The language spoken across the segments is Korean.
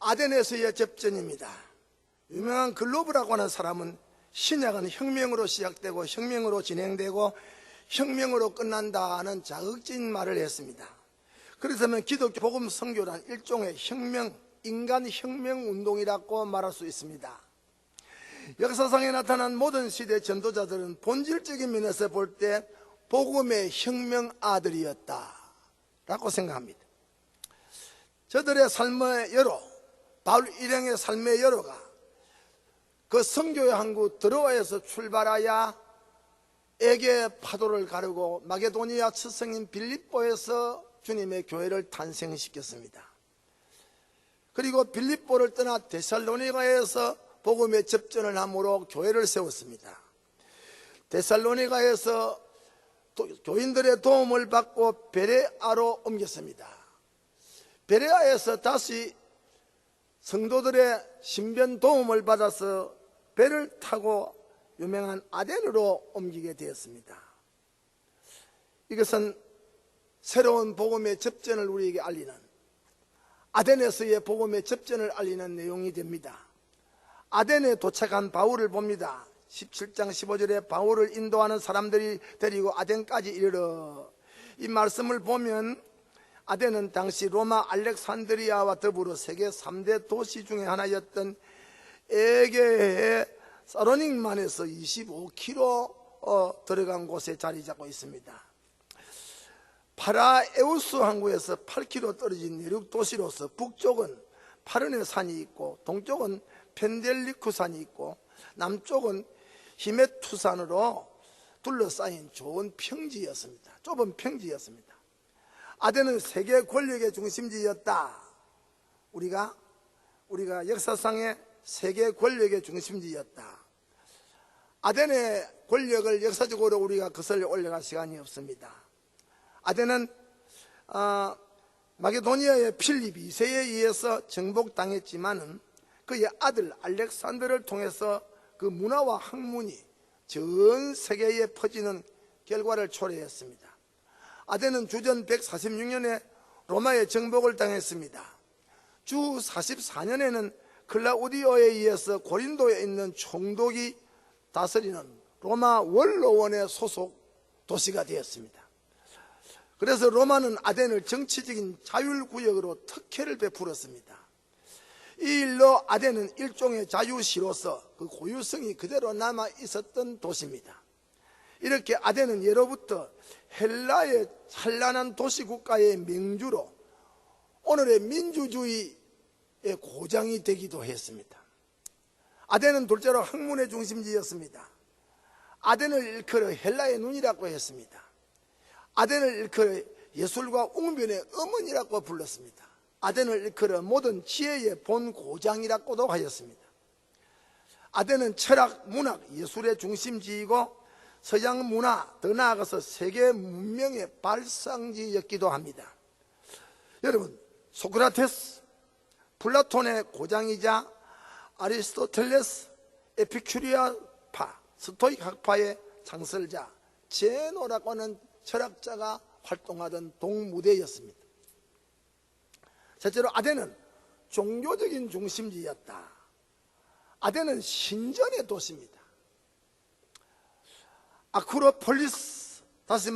아덴에서의 접전입니다. 유명한 글로브라고 하는 사람은 신약은 혁명으로 시작되고 혁명으로 진행되고 혁명으로 끝난다는 자극적인 말을 했습니다. 그렇다면 기독교 복음 선교란 일종의 혁명, 인간 혁명 운동이라고 말할 수 있습니다. 역사상에 나타난 모든 시대 전도자들은 본질적인 면에서 볼 때 복음의 혁명 아들이었다라고 생각합니다. 저들의 삶의 여로, 바울 일행의 삶의 여로가 그 선교의 항구 드로아에서 출발하여 에게 파도를 가르고 마게도니아 첫 성인 빌립보에서 주님의 교회를 탄생시켰습니다. 그리고 빌립보를 떠나 데살로니가에서 복음의 접전을 함으로 교회를 세웠습니다. 데살로니가에서 교인들의 도움을 받고 베레아로 옮겼습니다. 베레아에서 다시 성도들의 신변 도움을 받아서 배를 타고 유명한 아덴으로 옮기게 되었습니다. 이것은 새로운 복음의 접전을 우리에게 알리는, 아덴에서의 복음의 접전을 알리는 내용이 됩니다. 아덴에 도착한 바울을 봅니다. 17장 15절에 바울을 인도하는 사람들이 데리고 아덴까지 이르러, 이 말씀을 보면 아덴은 당시 로마 알렉산드리아와 더불어 세계 3대 도시 중에 하나였던 에게의 사로닉만에서 25km 들어간 곳에 자리 잡고 있습니다. 파라에우스 항구에서 8km 떨어진 내륙 도시로서 북쪽은 파르네 산이 있고 동쪽은 펜델리쿠 산이 있고 남쪽은 히메투산으로 둘러싸인 좋은 평지였습니다. 좁은 평지였습니다. 아덴은 세계 권력의 중심지였다. 우리가 역사상의 세계 권력의 중심지였다. 아덴의 권력을 역사적으로 우리가 거슬러 올라갈 시간이 없습니다. 아덴은 마게도니아의 필립 2세에 의해서 정복당했지만은 그의 아들 알렉산더를 통해서 그 문화와 학문이 전 세계에 퍼지는 결과를 초래했습니다. 아덴은 주전 146년에 로마의 정복을 당했습니다. 주 44년에는 클라우디오에 의해서 고린도에 있는 총독이 다스리는 로마 원로원의 소속 도시가 되었습니다. 그래서 로마는 아덴을 정치적인 자율구역으로 특혜를 베풀었습니다. 이 일로 아덴은 일종의 자유시로서 그 고유성이 그대로 남아 있었던 도시입니다. 이렇게 아덴은 예로부터 헬라의 찬란한 도시국가의 명주로 오늘의 민주주의의 고장이 되기도 했습니다. 아덴은 둘째로 학문의 중심지였습니다. 아덴을 일컬어 헬라의 눈이라고 했습니다. 아덴을 일컬어 예술과 웅변의 어머니라고 불렀습니다. 아덴을 일컬어 모든 지혜의 본 고장이라고도 하였습니다. 아덴은 철학, 문학, 예술의 중심지이고 서양 문화, 더 나아가서 세계 문명의 발상지였기도 합니다. 여러분, 소크라테스, 플라톤의 고장이자 아리스토텔레스, 에피큐리아파, 스토익 학파의 창설자 제노라고 하는 철학자가 활동하던 동무대였습니다. 셋째로 아덴은 종교적인 중심지였다. 아덴은 신전의 도시입니다. 아크로폴리스, 다시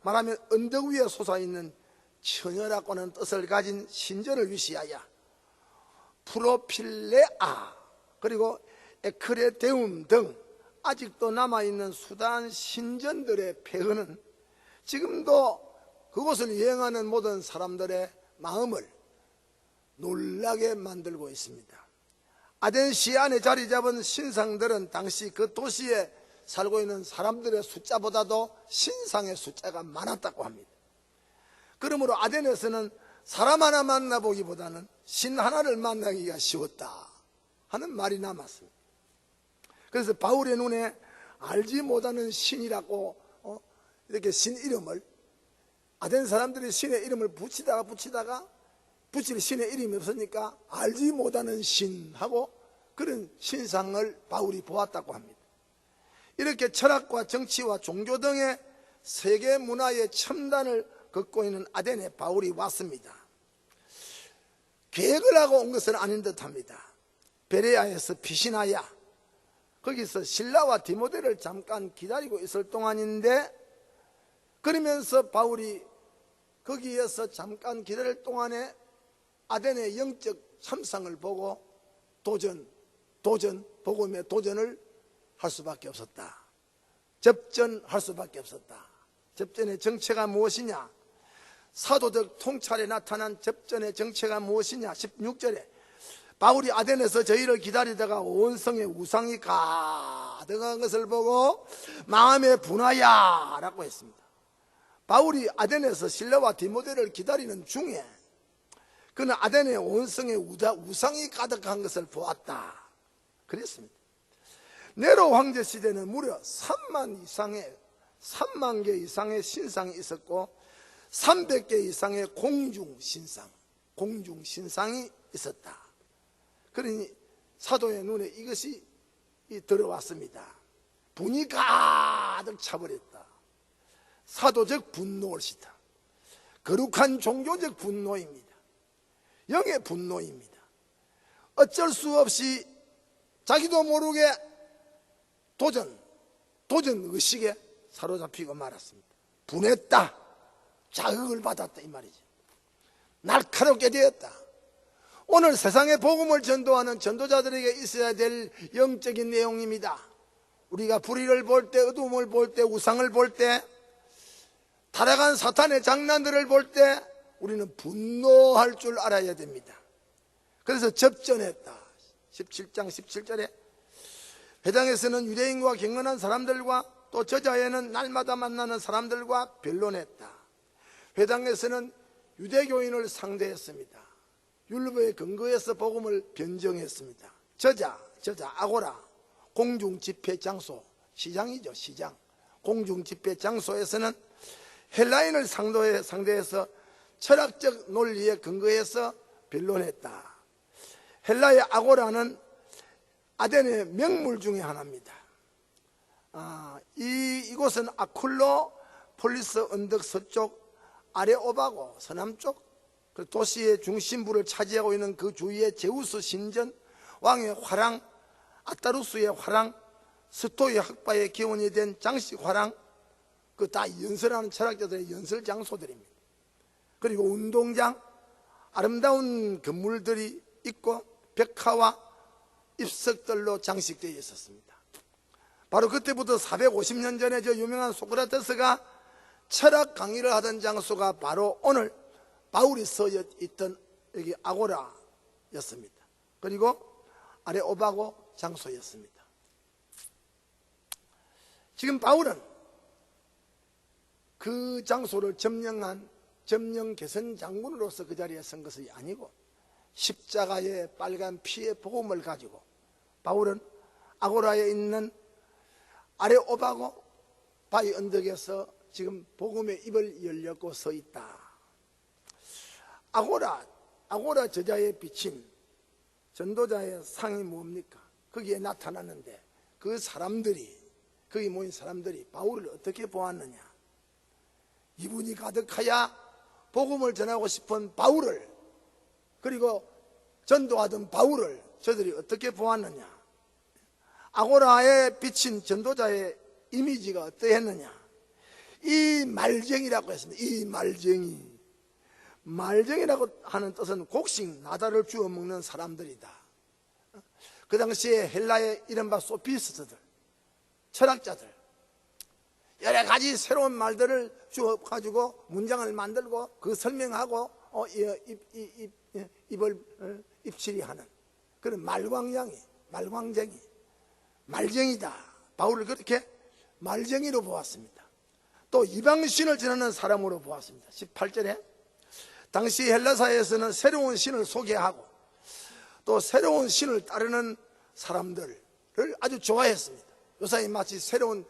말하면 언덕 위에 솟아있는 처녀라고 하는 뜻을 가진 신전을 위시하여 프로필레아 그리고 에크레데움 등 아직도 남아있는 수단 신전들의 폐허는 지금도 그곳을 여행하는 모든 사람들의 마음을 놀라게 만들고 있습니다. 아덴시 안에 자리 잡은 신상들은 당시 그 도시에 살고 있는 사람들의 숫자보다도 신상의 숫자가 많았다고 합니다. 그러므로 아덴에서는 사람 하나 만나보기보다는 신 하나를 만나기가 쉬웠다 하는 말이 남았습니다. 그래서 바울의 눈에 알지 못하는 신이라고 이렇게 신 이름을, 아덴 사람들이 신의 이름을 붙이다가 붙일 신의 이름이 없으니까 알지 못하는 신하고 그런 신상을 바울이 보았다고 합니다. 이렇게 철학과 정치와 종교 등의 세계 문화의 첨단을 걷고 있는 아덴에 바울이 왔습니다. 계획을 하고 온 것은 아닌 듯합니다. 베레아에서 피시나야, 거기서 실라와 디모데를 잠깐 기다리고 있을 동안인데, 그러면서 바울이 거기에서 잠깐 기다릴 동안에 아덴의 영적 참상을 보고 복음의 도전을 할 수밖에 없었다. 접전할 수밖에 없었다. 접전의 정체가 무엇이냐? 사도적 통찰에 나타난 접전의 정체가 무엇이냐? 16절에 바울이 아덴에서 저희를 기다리다가 온 성에 우상이 가득한 것을 보고 마음에 분하야 라고 했습니다. 바울이 아덴에서 실라와 디모데를 기다리는 중에 그는 아덴의 온 성에 우상이 가득한 것을 보았다 그랬습니다. 네로 황제 시대는 무려 3만 개 이상의 신상이 있었고 300개 이상의 공중신상이 있었다. 그러니 사도의 눈에 이것이 들어왔습니다. 분이 가득 차버렸다. 사도적 분노일시다. 거룩한 종교적 분노입니다. 영의 분노입니다. 어쩔 수 없이 자기도 모르게 도전의식에 사로잡히고 말았습니다. 분했다. 자극을 받았다 이 말이죠. 날카롭게 되었다. 오늘 세상의 복음을 전도하는 전도자들에게 있어야 될 영적인 내용입니다. 우리가 불의를 볼 때, 어두움을 볼 때, 우상을 볼 때, 타락한 사탄의 장난들을 볼 때 우리는 분노할 줄 알아야 됩니다. 그래서 접전했다. 17장 17절에 회당에서는 유대인과 경건한 사람들과 또 저자에는 날마다 만나는 사람들과 변론했다. 회당에서는 유대교인을 상대했습니다. 율법에 근거해서 복음을 변정했습니다. 저자 아고라, 공중집회 장소, 시장이죠, 시장. 공중집회 장소에서는 헬라인을 상대해서 철학적 논리에 근거해서 변론했다. 헬라의 아고라는 아덴의 명물 중에 하나입니다. 이곳은 아쿨로 폴리스 언덕 서쪽, 아레오바고 서남쪽 그 도시의 중심부를 차지하고 있는 그 주위에 제우스 신전, 왕의 화랑, 아따루스의 화랑, 스토의 학파의 기원이 된 장식 화랑, 그 다 연설하는 철학자들의 연설 장소들입니다. 그리고 운동장, 아름다운 건물들이 있고 벽화와 입석들로 장식되어 있었습니다. 바로 그때부터 450년 전에 저 유명한 소크라테스가 철학 강의를 하던 장소가 바로 오늘 바울이 서 있던 여기 아고라였습니다. 그리고 아레오바고 장소였습니다. 지금 바울은 그 장소를 점령 개선 장군으로서 그 자리에 선 것이 아니고 십자가의 빨간 피의 복음을 가지고 바울은 아고라에 있는 아레오바고 바위 언덕에서 지금 복음의 입을 열렸고 서 있다. 아고라 저자의 비침, 전도자의 상이 뭡니까? 거기에 나타나는데 거기 모인 사람들이 바울을 어떻게 보았느냐? 이분이 가득하야 복음을 전하고 싶은 바울을, 그리고 전도하던 바울을 저들이 어떻게 보았느냐? 아고라에 비친 전도자의 이미지가 어떠했느냐? 이 말쟁이라고 했습니다. 이 말쟁이라고 하는 뜻은 곡식 나다를 주워 먹는 사람들이다. 그 당시에 헬라의 이른바 소피스트들, 철학자들, 여러 가지 새로운 말들을 주워 가지고 문장을 만들고 그 설명하고 입을 입칠이 하는 그런 말쟁이다. 바울을 그렇게 말쟁이로 보았습니다. 또 이방신을 전하는 사람으로 보았습니다. 18절에 당시 헬라사에서는 새로운 신을 소개하고 또 새로운 신을 따르는 사람들을 아주 좋아했습니다. 요사이 마치 새로운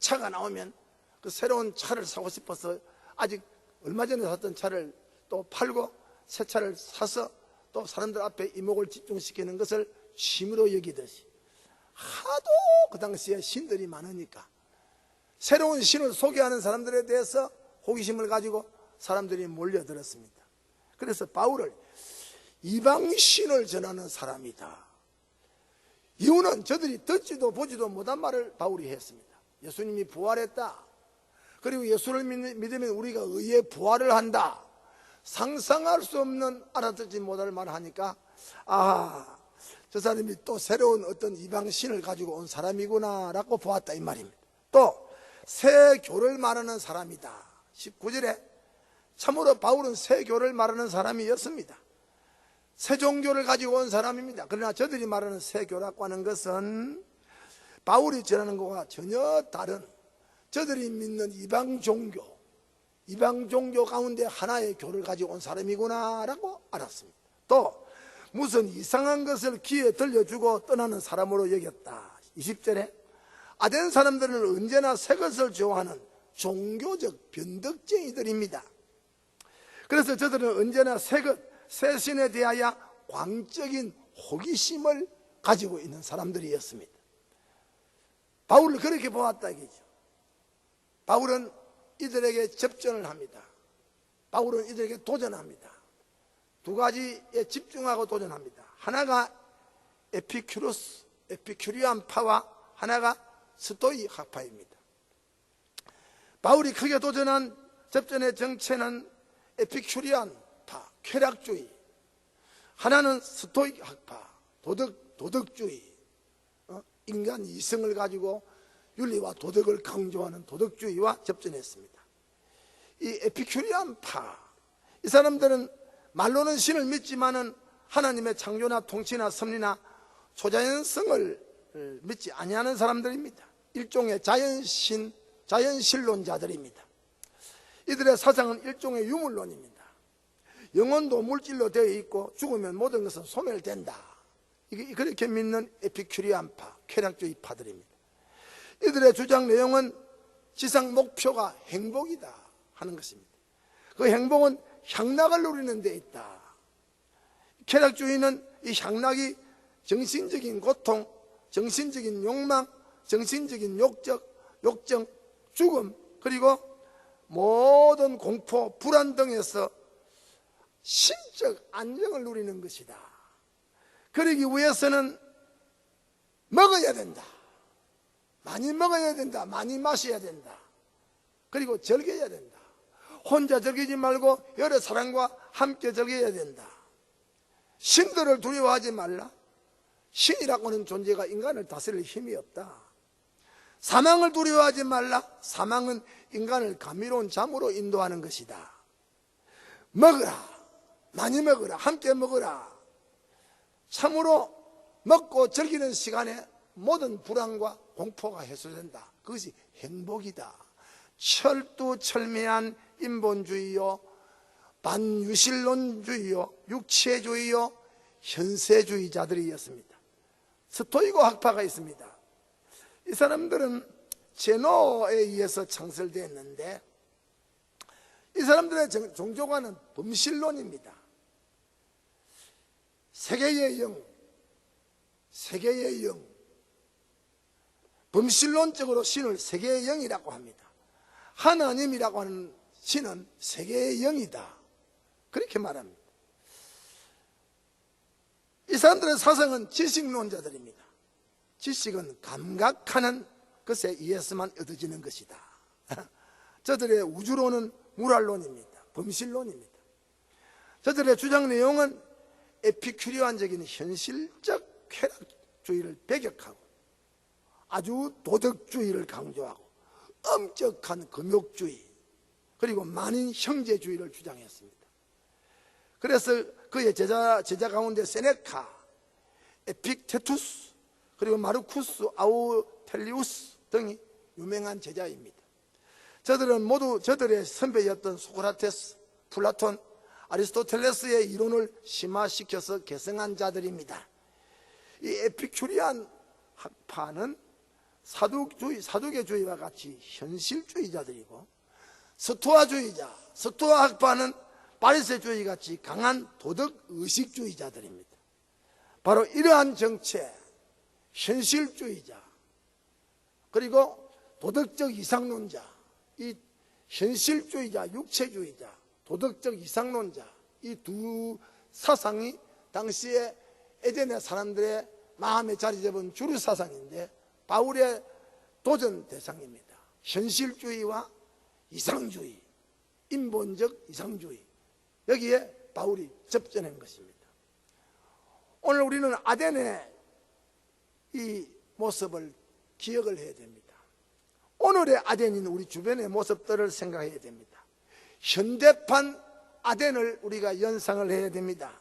차가 나오면 그 새로운 차를 사고 싶어서 아직 얼마 전에 샀던 차를 또 팔고 새 차를 사서 또 사람들 앞에 이목을 집중시키는 것을 취미로 여기듯이 하도 그 당시에 신들이 많으니까 새로운 신을 소개하는 사람들에 대해서 호기심을 가지고 사람들이 몰려들었습니다. 그래서 바울을 이방신을 전하는 사람이다. 이유는 저들이 듣지도 보지도 못한 말을 바울이 했습니다. 예수님이 부활했다. 그리고 예수를 믿으면 우리가 의에 부활을 한다. 상상할 수 없는, 알아듣지 못할 말을 하니까 아, 저 사람이 또 새로운 어떤 이방신을 가지고 온 사람이구나 라고 보았다 이 말입니다. 또 새 교를 말하는 사람이다. 19절에 참으로 바울은 새 교를 말하는 사람이었습니다. 새 종교를 가지고 온 사람입니다. 그러나 저들이 말하는 새 교라고 하는 것은 바울이 전하는 것과 전혀 다른 저들이 믿는 이방 종교 가운데 하나의 교를 가지고 온 사람이구나 라고 알았습니다. 또 무슨 이상한 것을 귀에 들려주고 떠나는 사람으로 여겼다. 20절에 아덴 사람들은 언제나 새 것을 좋아하는 종교적 변덕쟁이들입니다. 그래서 저들은 언제나 새 신에 대하여 광적인 호기심을 가지고 있는 사람들이었습니다. 바울을 그렇게 보았다 이거죠. 바울은 이들에게 접전을 합니다. 바울은 이들에게 도전합니다. 두 가지에 집중하고 도전합니다. 하나가 에피큐리안파와 하나가 스토이 학파입니다. 바울이 크게 도전한 접전의 정체는 에피큐리안파, 쾌락주의. 하나는 스토이 학파, 도덕주의. 인간 이성을 가지고 윤리와 도덕을 강조하는 도덕주의와 접전했습니다. 이 에피큐리안파, 이 사람들은 말로는 신을 믿지만은 하나님의 창조나 통치나 섭리나 초자연성을 믿지 아니하는 사람들입니다. 일종의 자연신론자들입니다. 이들의 사상은 일종의 유물론입니다. 영혼도 물질로 되어 있고 죽으면 모든 것은 소멸된다. 그렇게 믿는 에피큐리안파, 쾌락주의파들입니다. 이들의 주장 내용은 지상 목표가 행복이다 하는 것입니다. 그 행복은 향락을 누리는 데 있다. 쾌락주의는 이 향락이 정신적인 고통, 정신적인 욕망, 정신적인 욕정, 죽음, 그리고 모든 공포, 불안 등에서 심적 안정을 누리는 것이다. 그러기 위해서는 먹어야 된다. 많이 먹어야 된다. 많이 마셔야 된다. 그리고 즐겨야 된다. 혼자 즐기지 말고 여러 사람과 함께 즐겨야 된다. 신들을 두려워하지 말라. 신이라고 하는 존재가 인간을 다스릴 힘이 없다. 사망을 두려워하지 말라. 사망은 인간을 감미로운 잠으로 인도하는 것이다. 먹으라. 많이 먹으라. 함께 먹으라. 참으로 먹고 즐기는 시간에 모든 불안과 공포가 해소된다. 그것이 행복이다. 철두철미한 인본주의요, 반유실론주의요, 육체주의요, 현세주의자들이었습니다. 스토이고 학파가 있습니다. 이 사람들은 제노에 의해서 창설되었는데 이 사람들의 종교관은 범실론입니다. 세계의 영, 범실론적으로 신을 세계의 영이라고 합니다. 하나님이라고 하는 신은 세계의 영이다. 그렇게 말합니다. 이 사람들의 사상은 지식론자들입니다. 지식은 감각하는 것에 의해서만 얻어지는 것이다. 저들의 우주론은 무랄론입니다. 범실론입니다. 저들의 주장 내용은 에피큐리안적인 현실적 쾌락주의를 배격하고 아주 도덕주의를 강조하고 엄격한 금욕주의 그리고 만인 형제주의를 주장했습니다. 그래서 그의 제자 가운데 세네카, 에픽테투스 그리고 마르쿠스 아우텔리우스 등이 유명한 제자입니다. 저들은 모두 저들의 선배였던 소크라테스, 플라톤, 아리스토텔레스의 이론을 심화시켜서 개성한 자들입니다. 이 에피큐리안 학파는 사두개주의와 같이 현실주의자들이고 스토아 학파는 바리새주의 같이 강한 도덕의식주의자들입니다. 바로 이러한 정체, 현실주의자 그리고 도덕적 이상론자, 이 현실주의자, 육체주의자, 도덕적 이상론자 이 두 사상이 당시에 에덴의 사람들의 마음에 자리 잡은 주류 사상인데 바울의 도전 대상입니다. 현실주의와 이상주의, 인본적 이상주의, 여기에 바울이 접전한 것입니다. 오늘 우리는 아덴의 이 모습을 기억을 해야 됩니다. 오늘의 아덴인 우리 주변의 모습들을 생각해야 됩니다. 현대판 아덴을 우리가 연상을 해야 됩니다.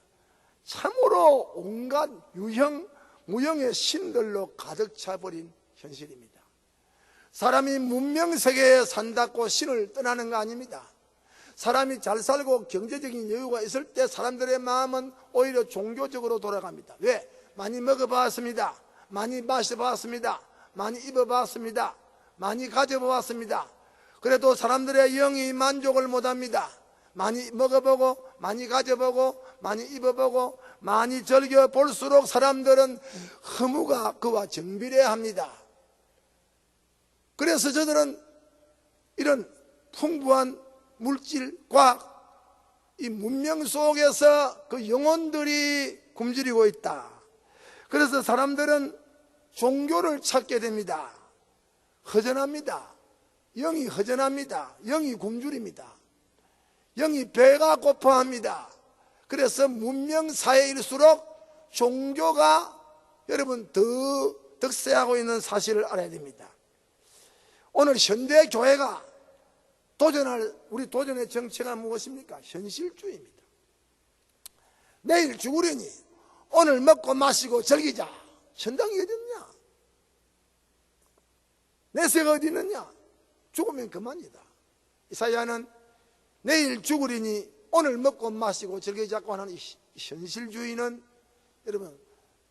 참으로 온갖 유형, 무형의 신들로 가득 차버린 현실입니다. 사람이 문명세계에 산다고 신을 떠나는 거 아닙니다. 사람이 잘 살고 경제적인 여유가 있을 때 사람들의 마음은 오히려 종교적으로 돌아갑니다. 왜? 많이 먹어봤습니다. 많이 마셔봤습니다. 많이 입어봤습니다. 많이 가져보았습니다. 그래도 사람들의 영이 만족을 못합니다. 많이 먹어보고 많이 가져보고 많이 입어보고 많이 즐겨볼수록 사람들은 허무가 그와 정비례합니다. 그래서 저들은 이런 풍부한 물질, 과학, 이 문명 속에서 그 영혼들이 굶주리고 있다. 그래서 사람들은 종교를 찾게 됩니다. 허전합니다. 영이 허전합니다. 영이 굶주립니다. 영이 배가 고파합니다. 그래서 문명사회일수록 종교가 여러분 더 득세하고 있는 사실을 알아야 됩니다. 오늘 현대교회가 우리 도전의 정체가 무엇입니까? 현실주의입니다. 내일 죽으려니 오늘 먹고 마시고 즐기자. 천당이 어디 있냐? 내세가 어디 있느냐? 죽으면 그만이다. 이사야는 내일 죽으리니 오늘 먹고 마시고 즐기자고 하는 이 현실주의는 여러분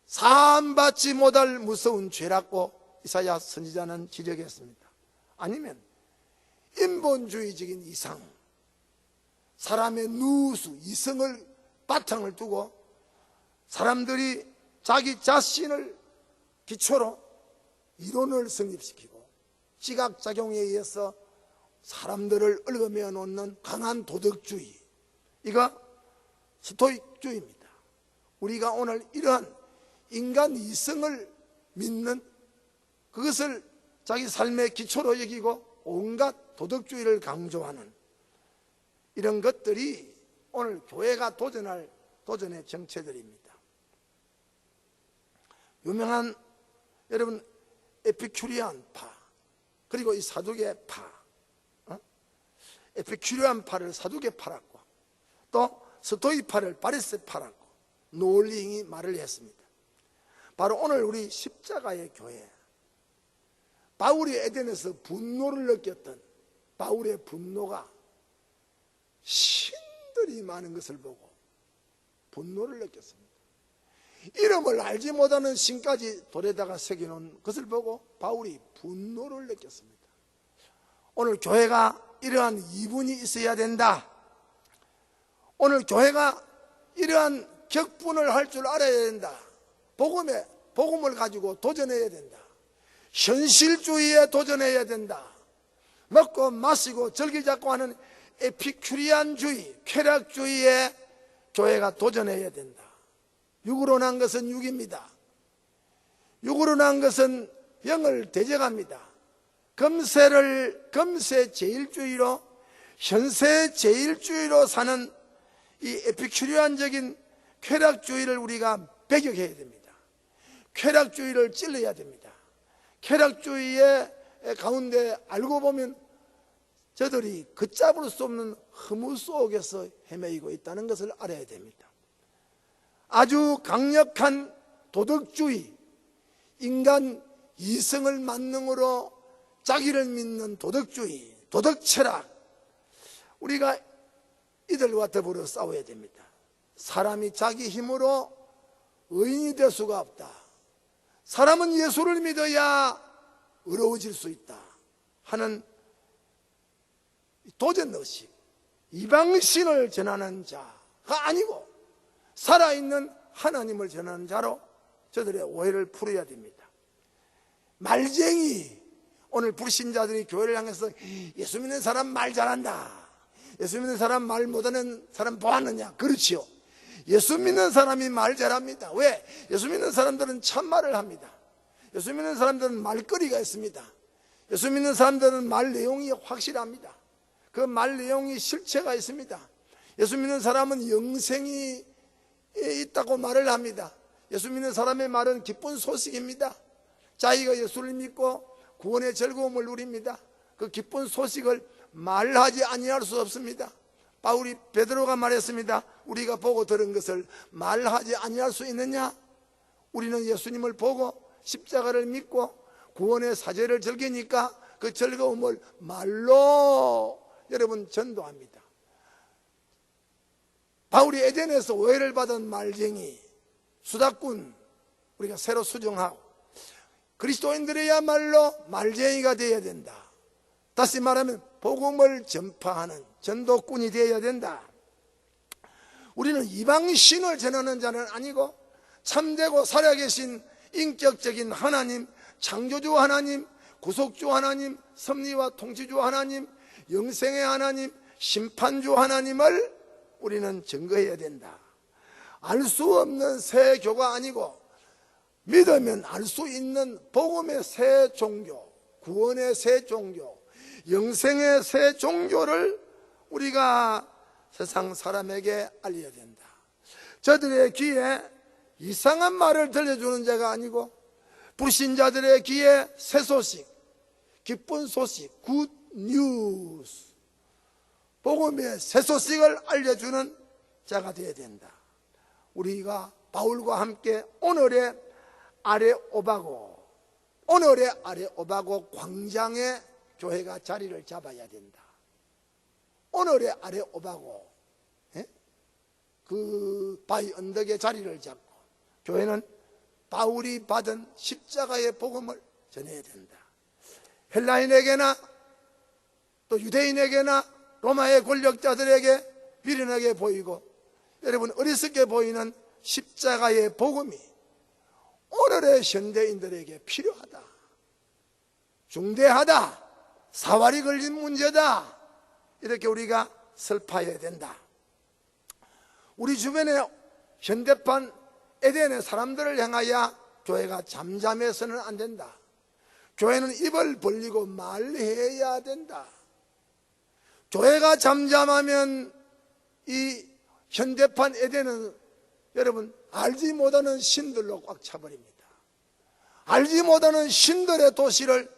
사함받지 못할 무서운 죄라고 이사야 선지자는 지적했습니다. 아니면 인본주의적인 이상, 사람의 누수, 이성을 바탕을 두고 사람들이 자기 자신을 기초로 이론을 성립시키고 지각작용에 의해서 사람들을 얽어매어 놓는 강한 도덕주의, 이거 스토익주의입니다. 우리가 오늘 이러한 인간 이성을 믿는 그것을 자기 삶의 기초로 여기고 온갖 도덕주의를 강조하는 이런 것들이 오늘 교회가 도전할 도전의 정체들입니다. 유명한 여러분 에피큐리안파, 그리고 이 사두개파, 에피큐리안파를 사두개파라고, 또 스토이파를 바리새파라고 노을링이 말을 했습니다. 바로 오늘 우리 십자가의 교회, 바울이 에덴에서 분노를 느꼈던 바울의 분노가 신들이 많은 것을 보고 분노를 느꼈습니다. 이름을 알지 못하는 신까지 돌에다가 새겨놓은 것을 보고 바울이 분노를 느꼈습니다. 오늘 교회가 이러한 이분이 있어야 된다. 오늘 교회가 이러한 격분을 할 줄 알아야 된다. 복음을 가지고 도전해야 된다. 현실주의에 도전해야 된다. 먹고 마시고 즐기자고 하는 에피큐리안주의, 쾌락주의에 교회가 도전해야 된다. 육으로 난 것은 육입니다. 육으로 난 것은 영을 대적합니다. 금세 제일주의로, 현세 제일주의로 사는 이 에피큐리안적인 쾌락주의를 우리가 배격해야 됩니다. 쾌락주의를 찔러야 됩니다. 쾌락주의의 가운데 알고 보면 저들이 걷잡을 수 없는 허무 속에서 헤매이고 있다는 것을 알아야 됩니다. 아주 강력한 도덕주의, 인간 이성을 만능으로 자기를 믿는 도덕주의, 도덕철학, 우리가 이들과 더불어 싸워야 됩니다. 사람이 자기 힘으로 의인이 될 수가 없다. 사람은 예수를 믿어야 의로워질 수 있다 하는 도전의식, 이방신을 전하는 자가 아니고 살아있는 하나님을 전하는 자로 저들의 오해를 풀어야 됩니다. 말쟁이, 오늘 불신자들이 교회를 향해서 예수 믿는 사람 말 잘한다, 예수 믿는 사람 말 못하는 사람 보았느냐? 그렇지요. 예수 믿는 사람이 말 잘합니다. 왜? 예수 믿는 사람들은 참말을 합니다. 예수 믿는 사람들은 말거리가 있습니다. 예수 믿는 사람들은 말 내용이 확실합니다. 그 말 내용이 실체가 있습니다. 예수 믿는 사람은 영생이 있다고 말을 합니다. 예수 믿는 사람의 말은 기쁜 소식입니다. 자기가 예수를 믿고 구원의 즐거움을 누립니다. 그 기쁜 소식을 말하지 아니할 수 없습니다. 바울이 베드로가 말했습니다. 우리가 보고 들은 것을 말하지 아니할 수 있느냐? 우리는 예수님을 보고 십자가를 믿고 구원의 사제를 즐기니까 그 즐거움을 말로 여러분 전도합니다. 바울이 에덴에서 오해를 받은 말쟁이, 수다꾼 우리가 새로 수정하고 그리스도인들이야말로 말쟁이가 되어야 된다. 다시 말하면 복음을 전파하는 전도꾼이 되어야 된다. 우리는 이방신을 전하는 자는 아니고 참되고 살아계신 인격적인 하나님, 창조주 하나님, 구속주 하나님, 섭리와 통치주 하나님, 영생의 하나님, 심판주 하나님을 우리는 증거해야 된다. 알 수 없는 새 교가 아니고 믿으면 알 수 있는 복음의 새 종교, 구원의 새 종교, 영생의 새 종교를 우리가 세상 사람에게 알려야 된다. 저들의 귀에 이상한 말을 들려주는 자가 아니고 불신자들의 귀에 새 소식, 기쁜 소식, 굿 뉴스, 복음의 새 소식을 알려주는 자가 되어야 된다. 우리가 바울과 함께 오늘의 아레오바고 광장에 교회가 자리를 잡아야 된다. 오늘의 아레오바고 그 바위 언덕에 자리를 잡고 교회는 바울이 받은 십자가의 복음을 전해야 된다. 헬라인에게나 또 유대인에게나 로마의 권력자들에게 미련하게 보이고 여러분 어리석게 보이는 십자가의 복음이 오늘의 현대인들에게 필요하다, 중대하다, 사활이 걸린 문제다, 이렇게 우리가 설파해야 된다. 우리 주변의 현대판 에덴의 사람들을 향하여 교회가 잠잠해서는 안 된다. 교회는 입을 벌리고 말해야 된다. 교회가 잠잠하면 이 현대판 에덴은 여러분 알지 못하는 신들로 꽉 차버립니다. 알지 못하는 신들의 도시를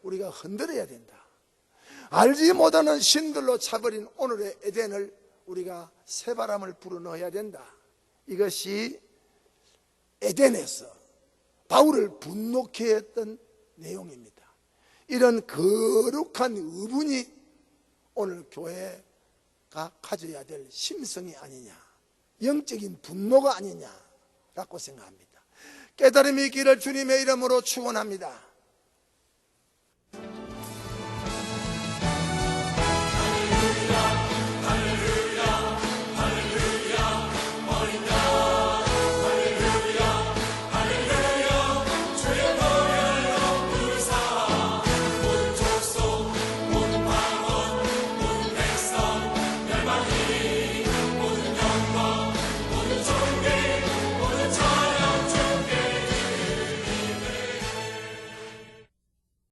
우리가 흔들어야 된다. 알지 못하는 신들로 차버린 오늘의 에덴을 우리가 새바람을 불어넣어야 된다. 이것이 에덴에서 바울을 분노케 했던 내용입니다. 이런 거룩한 의분이 오늘 교회가 가져야 될 심성이 아니냐, 영적인 분노가 아니냐라고 생각합니다. 깨달음이 있기를 주님의 이름으로 축원합니다.